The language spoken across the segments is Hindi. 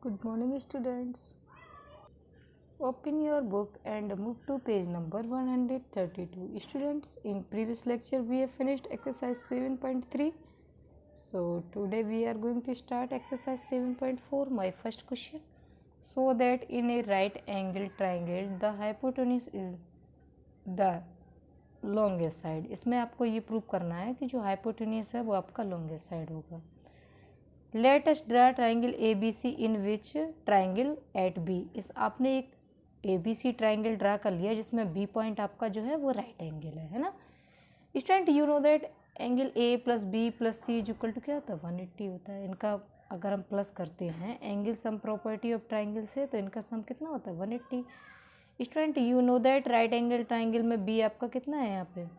Good morning, students. Open your book and move to page number 132. Students, in previous lecture we have finished exercise 7.3. So today we are going to start exercise 7.4. My first question. So that in a right angle triangle the hypotenuse is the longest side. इसमें आपको ये प्रूव करना है कि जो हाइपोटेन्यूस है वो आपका लॉन्गेस्ट साइड होगा. Let us draw triangle A B C in which triangle at B. इस आपने एक A B C triangle draw कर लिया जिसमें बी पॉइंट आपका जो है वो राइट एंगल है ना. Student you know that angle A plus B plus C is equal to क्या होता है 180 होता है. इनका अगर हम प्लस करते हैं angle sum property of triangle से तो इनका सम कितना होता है 180. Student you know that right angle triangle में बी आपका कितना है यहाँ पे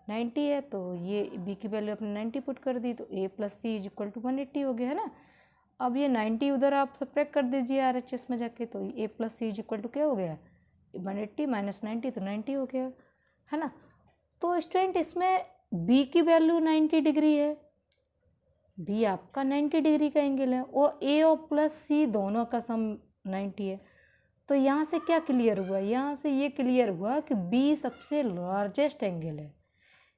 90 है. तो ये बी की वैल्यू आपने 90 पुट कर दी तो A plus C is equal to 180 हो गया है ना. अब ये 90 उधर आप सब्ट्रैक्ट कर दीजिए आर एच एस में जाके तो A plus C is equal to क्या हो गया 180 माइनस 90 तो 90 हो गया है ना. तो स्टूडेंट इसमें बी की वैल्यू 90 डिग्री है. बी आपका 90 डिग्री का एंगल है और ए और प्लस सी दोनों का सम 90 है. तो यहाँ से क्या क्लियर हुआ, यहाँ से ये क्लियर हुआ कि बी सबसे लार्जेस्ट एंगल है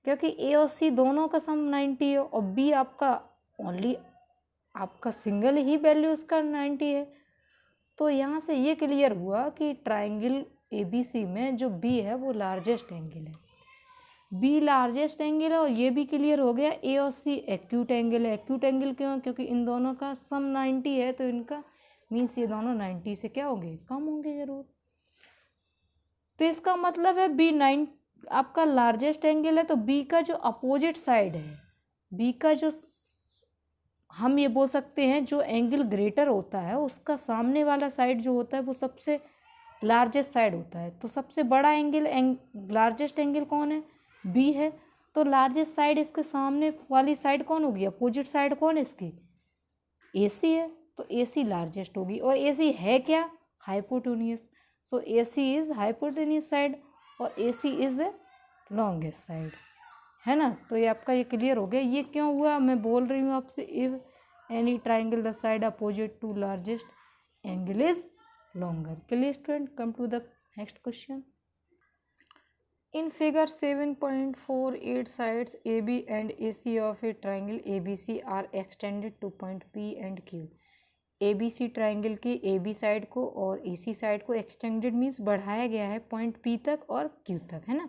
क्योंकि ए और सी दोनों का सम 90 है और बी आपका ओनली आपका सिंगल ही वैल्यू उसका 90 है. तो यहाँ से ये क्लियर हुआ कि ट्राइंगल ए बी सी में जो बी है वो लार्जेस्ट एंगल है. बी लार्जेस्ट एंगल है और ये भी क्लियर हो गया ए और सी एक्यूट एंगल है. एक्यूट एंगल क्यों, क्योंकि इन दोनों का सम 90 है तो इनका मीन्स ये दोनों 90 से क्या होंगे कम होंगे ज़रूर. तो इसका मतलब है बी 9 आपका लार्जेस्ट एंगल है. तो बी का जो अपोजिट साइड है, बी का जो हम ये बोल सकते हैं जो एंगल ग्रेटर होता है उसका सामने वाला साइड जो होता है वो सबसे लार्जेस्ट साइड होता है. तो सबसे बड़ा एंगल लार्जेस्ट एंगल कौन है बी है. तो लार्जेस्ट साइड इसके सामने वाली साइड कौन होगी, अपोजिट साइड कौन है इसकी ए सी है. तो ए सी लार्जेस्ट होगी और ए सी है क्या hypotenuse. So A C is hypotenuse side और A C is longest side है ना. तो ये आपका ये क्लियर हो गया. ये क्यों हुआ मैं बोल रही हूँ आपसे, if any triangle the side opposite to largest angle is longer. Clear student. Come to the next question. In figure 7.4, 8 sides AB and AC of a triangle ABC are extended to point P and Q. ABC triangle की AB साइड को और AC साइड को एक्सटेंडेड मीन्स बढ़ाया गया है पॉइंट P तक और Q तक है ना.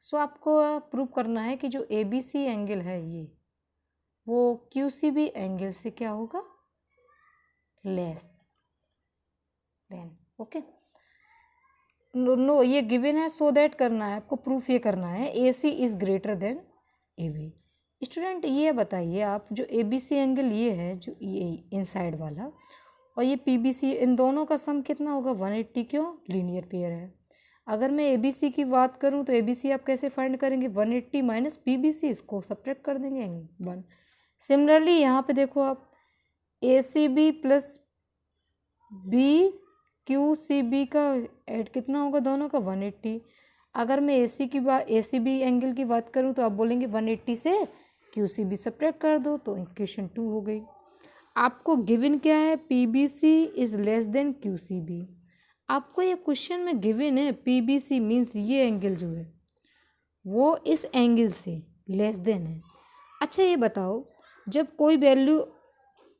सो आपको प्रूव करना है कि जो ABC एंगल है ये वो QCB एंगल से क्या होगा लेस देन. ओके नो ये गिवन है सो दैट करना है आपको, प्रूफ ये करना है A C is greater than A B. Student ये बताइए आप जो ए बी सी एंगल ये है जो ये इनसाइड वाला और ये पी बी सी इन दोनों का सम कितना होगा 180. क्यों लीनियर पेयर है. अगर मैं ए बी सी की बात करूँ तो ए बी सी आप कैसे फाइंड करेंगे 180 माइनस पी बी सी इसको सब्ट्रैक्ट कर देंगे 1. सिमिलरली यहाँ पे देखो आप A C B plus B Q C B का एड कितना होगा दोनों का 180. अगर मैं ए सी की बात ए सी बी एंगल की बात करूँ तो आप बोलेंगे 180 से क्यू सी बी सब्ट्रैक्ट कर दो तो इक्वेशन 2 हो गई. आपको गिवन क्या है P B C is less than Q C B. आपको ये क्वेश्चन में गिवन है पी बी सी मीन्स ये एंगल जो है वो इस एंगल से लेस देन है. अच्छा ये बताओ जब कोई वैल्यू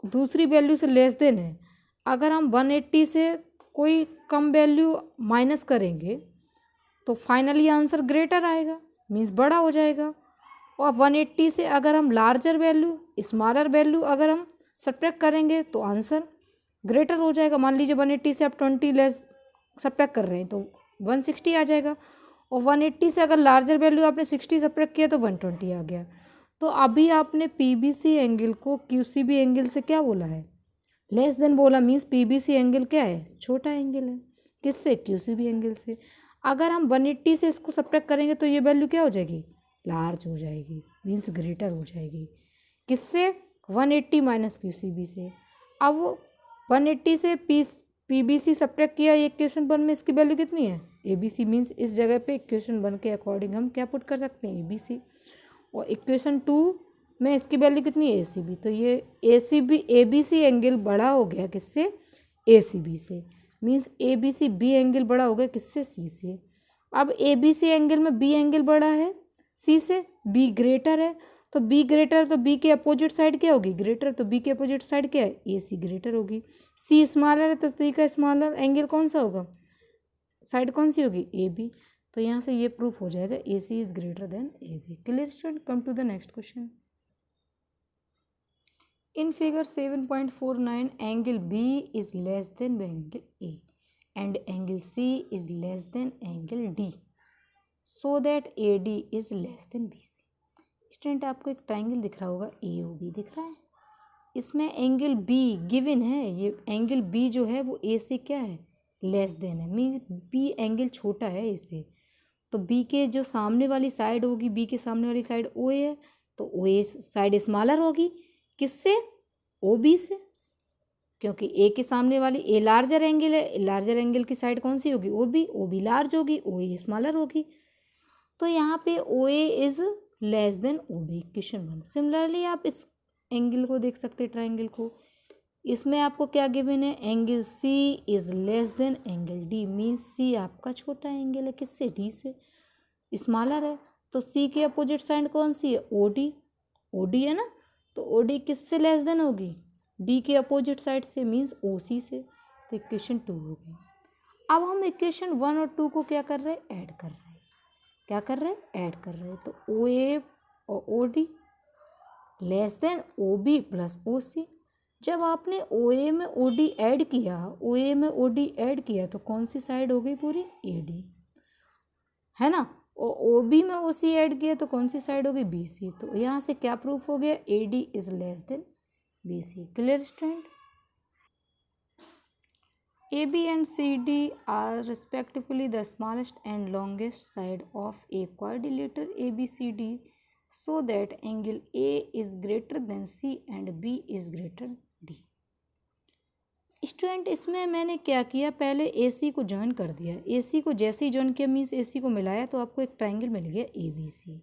दूसरी वैल्यू से लेस देन है, अगर हम 180 से कोई कम वैल्यू माइनस करेंगे तो फाइनली आंसर ग्रेटर आएगा मीन्स बड़ा हो जाएगा. और 180 से अगर हम लार्जर वैल्यू स्मॉलर वैल्यू अगर हम सब्ट्रैक्ट करेंगे तो आंसर ग्रेटर हो जाएगा. मान लीजिए 180 से आप 20 लेस सब्ट्रैक्ट कर रहे हैं तो 160 आ जाएगा और 180 से अगर लार्जर वैल्यू आपने 60 सब्ट्रैक्ट किया तो 120 आ गया. तो अभी आपने पी बी सी एंगल को क्यू सी बी एंगल से क्या बोला है लेस देन बोला means P B C angle क्या है छोटा एंगल है किससे क्यू सी बी एंगल से. अगर हम 180 से इसको सब्ट्रैक्ट करेंगे तो ये वैल्यू क्या हो जाएगी लार्ज हो जाएगी मीन्स ग्रेटर हो जाएगी किससे 180 माइनस क्यू सी बी से. अब 180 से पी बी सी सब्ट्रैक्ट किया ये इक्वेशन 1 में इसकी वैल्यू कितनी है ए बी सी मीन्स इस जगह पे इक्वेशन 1 के अकॉर्डिंग हम क्या पुट कर सकते हैं ए बी सी. और इक्वेशन 2 में इसकी वैल्यू कितनी है ए सी बी. तो ये A C B A B C angle बड़ा हो गया किससे ए सी बी से, means A B C B angle बड़ा हो गया किससे, सी से। अब ए बी सी एंगल में बी एंगल बड़ा है सी से, बी ग्रेटर है, तो बी ग्रेटर तो बी के अपोजिट साइड क्या होगी, ग्रेटर, तो बी के अपोजिट साइड क्या है, ए सी ग्रेटर होगी। सी स्मॉलर है तो सी का स्मॉलर एंगल कौन सा होगा, साइड कौन सी होगी, ए बी। तो यहाँ से ये प्रूफ हो जाएगा A C is greater than A B. Clear student, come to the next question. In figure 7.49, angle B is less than angle A and angle C is less than angle D, so that AD is less than BC. Student आपको एक ट्राइंगल दिख रहा होगा, AOB दिख रहा है, इसमें एंगल B गिवन है, ये एंगल B जो है वो A से क्या है, लेस देन है, मीन B एंगल छोटा है A से। तो B के जो सामने वाली साइड होगी, B के सामने वाली साइड OA है, तो OA साइड स्मॉलर होगी किससे, OB से, क्योंकि ए के सामने वाली ए लार्जर एंगल है, लार्जर एंगल की साइड कौन सी होगी, OB, OB लार्ज होगी, OA स्मॉलर होगी। तो यहाँ पे OA is less then OB, equation 1। Similarly आप इस एंगल को देख सकते हैं, ट्राइंगल को, इसमें आपको क्या गिवन है, angle C is less then angle D, means C आपका छोटा एंगल है किससे, D से, स्मॉलर है। तो C के अपोजिट साइड कौन सी है, OD, OD है ना, तो OD किससे लेस देन होगी, D के अपोजिट साइड से, मीन्स OC से। तो इक्वेशन 2 हो गई। अब हम इक्वेशन 1 और 2 को क्या कर रहे हैं, ऐड कर रहे हैं, क्या कर रहे हैं, ऐड कर रहे हैं। तो OA और OD less than OB plus OC। जब आपने OA में OD ऐड किया, OA में OD ऐड किया, तो कौन सी साइड हो गई पूरी, AD, है ना, और OB में OC ऐड किया तो कौन सी साइड हो गई, BC। तो यहाँ से क्या प्रूफ हो गया, AD is less then BC। Clear student. AB and CD are respectively the smallest and longest side of a quadrilateral ABCD, so that angle A is greater than C and B is greater D. Student इसमें मैंने क्या किया, पहले AC को ज्वाइन कर दिया, AC को जैसे ही ज्वाइन किया मीन्स AC को मिलाया, तो आपको एक ट्राइंगल मिल गया ABC,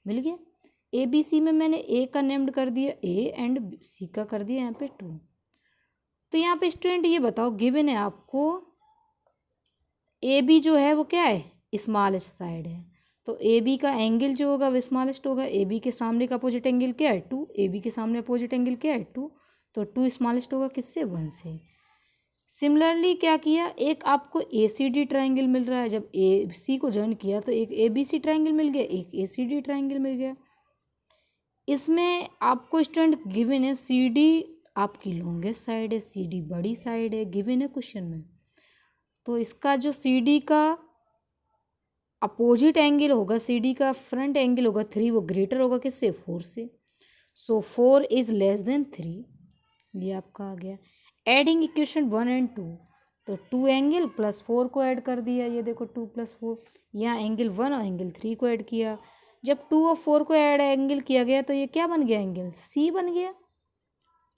मिल गया। ABC में मैंने A का नेम्ड कर दिया A एंड C का कर दिया यहाँ पे 2। तो यहाँ पे स्टूडेंट ये बताओ, गिवन है आपको AB जो है वो क्या है, स्मॉलेस्ट साइड है, तो AB का एंगल जो होगा वो स्मॉलेस्ट होगा। AB के सामने का अपोजिट एंगल क्या है, 2, AB के सामने अपोजिट एंगल क्या है, 2, तो 2 स्मॉलेस्ट होगा किससे, 1 से। सिमिलरली क्या किया, एक आपको ACD ट्राइंगल मिल रहा है, जब AC को ज्वाइन किया तो एक ABC ट्राइंगल मिल गया, एक ACD ट्राइंगल मिल गया। इसमें आपको स्टूडेंट गिवन है CD आपकी लॉन्गेस्ट साइड है, CD बड़ी साइड है, गिवन है क्वेश्चन में। तो इसका जो CD का अपोजिट एंगल होगा, CD का फ्रंट एंगल होगा 3, वो ग्रेटर होगा किससे, 4 से। सो 4 इज लेस देन 3, ये आपका आ गया। एडिंग इक्वेशन 1 एंड 2, तो 2 एंगल प्लस 4 को ऐड कर दिया, ये देखो 2 प्लस 4, यहाँ एंगल 1 और एंगल 3 को ऐड किया। जब 2 और 4 को ऐड एंगल किया गया तो ये क्या बन गया, एंगल C बन गया,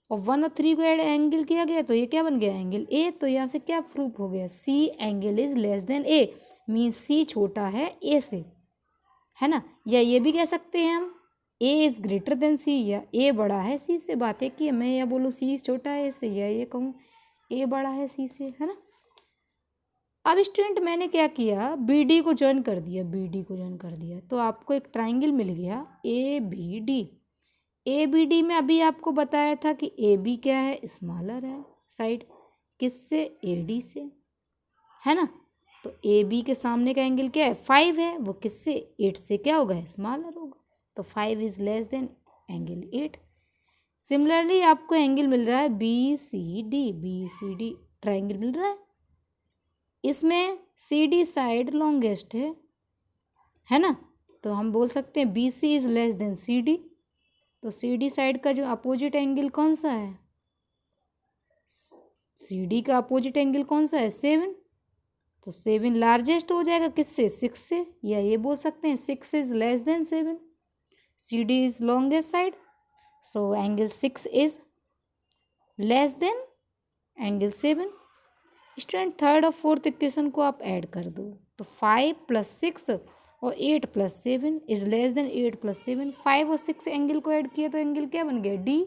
और 1 और 3 को ऐड एंगल किया गया तो ये क्या बन गया, एंगल A। तो यहाँ से क्या प्रूफ हो गया, C angle is less then A, means C छोटा है A से, है ना। या ये भी कह सकते हैं हम A is greater then C, या A बड़ा है C से। बात है कि मैं या बोलूँ C छोटा है A से, या ये कहूँ A बड़ा है C से, है ना। अब स्टूडेंट मैंने क्या किया, BD को ज्वाइन कर दिया, BD को ज्वाइन कर दिया, तो आपको एक ट्राइंगल मिल गया ABD। ABD में अभी आपको बताया था कि AB क्या है, स्मॉलर है साइड किससे, AD से, है ना। तो AB के सामने का एंगल क्या है, 5 है, वो किससे, 8 से क्या होगा, स्मॉलर होगा। तो 5 is less then angle 8। Similarly आपको एंगल मिल रहा है BCD ट्राइंगल मिल रहा है, इसमें CD साइड लॉन्गेस्ट है ना। तो हम बोल सकते हैं BC is less then CD। तो CD साइड का जो अपोजिट एंगल कौन सा है, CD का अपोजिट एंगल कौन सा है, 7। तो 7 लार्जेस्ट हो जाएगा किससे, 6 से, या ये बोल सकते हैं 6 is less then 7। CD is longest side, so angle 6 is less then angle 7। Student third और फोर्थ इक्वेशन को आप ऐड कर दो, तो 5 + 6 और 8 + 7 इज लेस देन 8 + 7। 5 और 6 एंगल को ऐड किया तो एंगल क्या बन गया, D।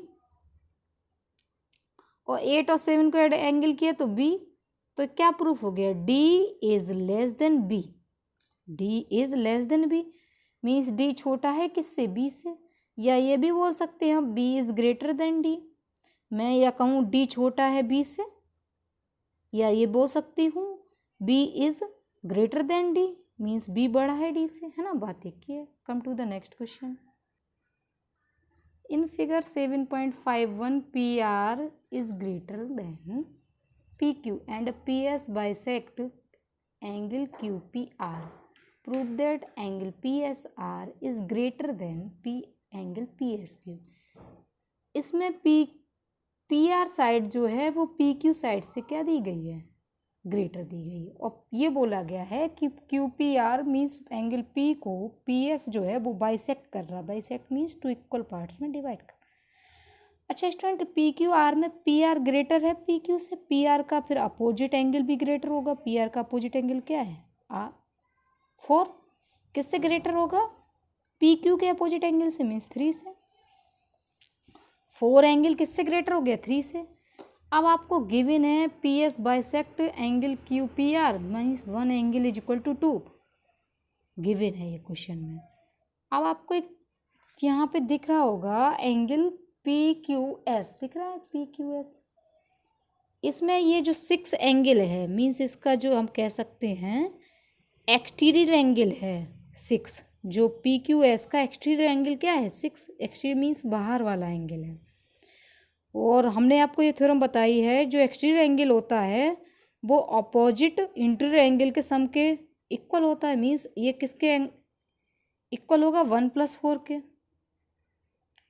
और 8 और 7 को एड एंगल किया तो बी, तो क्या प्रूफ हो गया, D is less than B, D is less than B means D छोटा है किससे, बी से। या ये भी बोल सकते हैं हम B is greater than D, मैं या कहूँ डी छोटा है बी से, या ये बोल सकती हूँ B is greater than D means B बड़ा है डी से, है ना, बात एक ही है। Come to the next question. In figure 7.51 PR is greater than PQ and PS bisect angle QPR. Prove that angle PSR is greater than P angle PSQ. इसमें PR साइड जो है वो PQ साइड से क्या दी गई है, ग्रेटर दी गई है। और ये बोला गया है कि QPR मीन्स एंगल P को PS जो है वो बाइसेक्ट कर रहा है, bisect means two equal parts में डिवाइड कर। अच्छा स्टूडेंट, PQR में PR ग्रेटर है PQ से, PR का फिर अपोजिट एंगल भी ग्रेटर होगा। PR का अपोजिट एंगल क्या है 4, किससे ग्रेटर होगा, PQ के अपोजिट एंगल से मीन्स 3 से। 4 एंगल किससे ग्रेटर हो गया, 3 से। अब आपको गिवन है PS bisect angle QPR means 1 angle is equal to 2, given है ये क्वेश्चन में। अब आपको एक यहाँ पे दिख रहा होगा एंगल PQS, दिख रहा है PQS। इसमें ये जो 6 एंगल है मीन्स इसका जो हम कह सकते हैं एक्सटीरियर एंगल है 6, जो PQS का एक्सटीरियर एंगल क्या है 6, एक्सटीरियर मीन्स बाहर वाला एंगल है। और हमने आपको ये थ्योरम बताई है जो एक्सटीरियर एंगल होता है वो अपोजिट इंटीरियर एंगल के सम के इक्वल होता है, मीन्स ये किसके इक्वल होगा 1 + 4 के।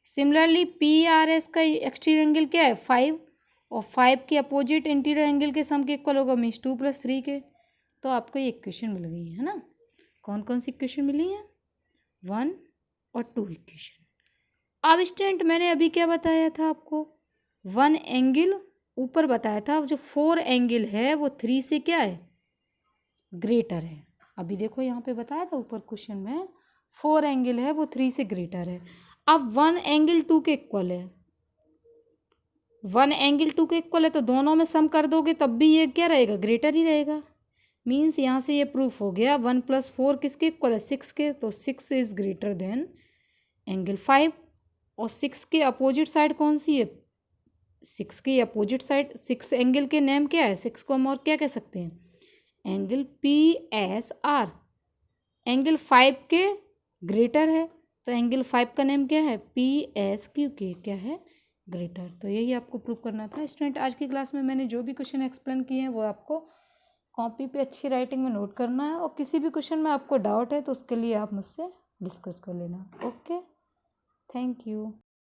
सिमिलरली PRS का एक्सटीरियर एंगल क्या है 5, और 5 के अपोजिट इंटीरियर एंगल के सम के इक्वल होगा मीन्स 2 + 3 के। तो आपको ये इक्वेशन मिल गई है ना, कौन कौन सी इक्वेशन मिली है, 1 और 2 इक्वेशन। अब स्टूडेंट मैंने अभी क्या बताया था आपको, 1 एंगल ऊपर बताया था, जो 4 एंगल है वो 3 से क्या है ग्रेटर है। अभी देखो यहाँ पे बताया था ऊपर क्वेश्चन में 4 एंगल है वो 3 से ग्रेटर है। अब 1 एंगल 2 के इक्वल है, 1 एंगल 2 के इक्वल है तो दोनों में सम कर दोगे तब भी ये क्या रहेगा, ग्रेटर ही रहेगा। मीन्स यहाँ से ये प्रूफ हो गया 1 + 4 किसके इक्वल है 6 के, तो 6 इज ग्रेटर देन एंगल 5। और 6 के अपोजिट साइड कौन सी है, 6 की अपोजिट साइड, 6 एंगल के नेम क्या है, 6 को हम और क्या कह सकते हैं, एंगल PSR। एंगल 5 के ग्रेटर है तो एंगल 5 का नेम क्या है PSQ के क्या है ग्रेटर। तो यही आपको प्रूव करना था स्टूडेंट। आज की क्लास में मैंने जो भी क्वेश्चन एक्सप्लेन किए हैं वो आपको कॉपी पे अच्छी राइटिंग में नोट करना है, और किसी भी क्वेश्चन में आपको डाउट है तो उसके लिए आप मुझसे डिस्कस कर लेना। Okay, thank you.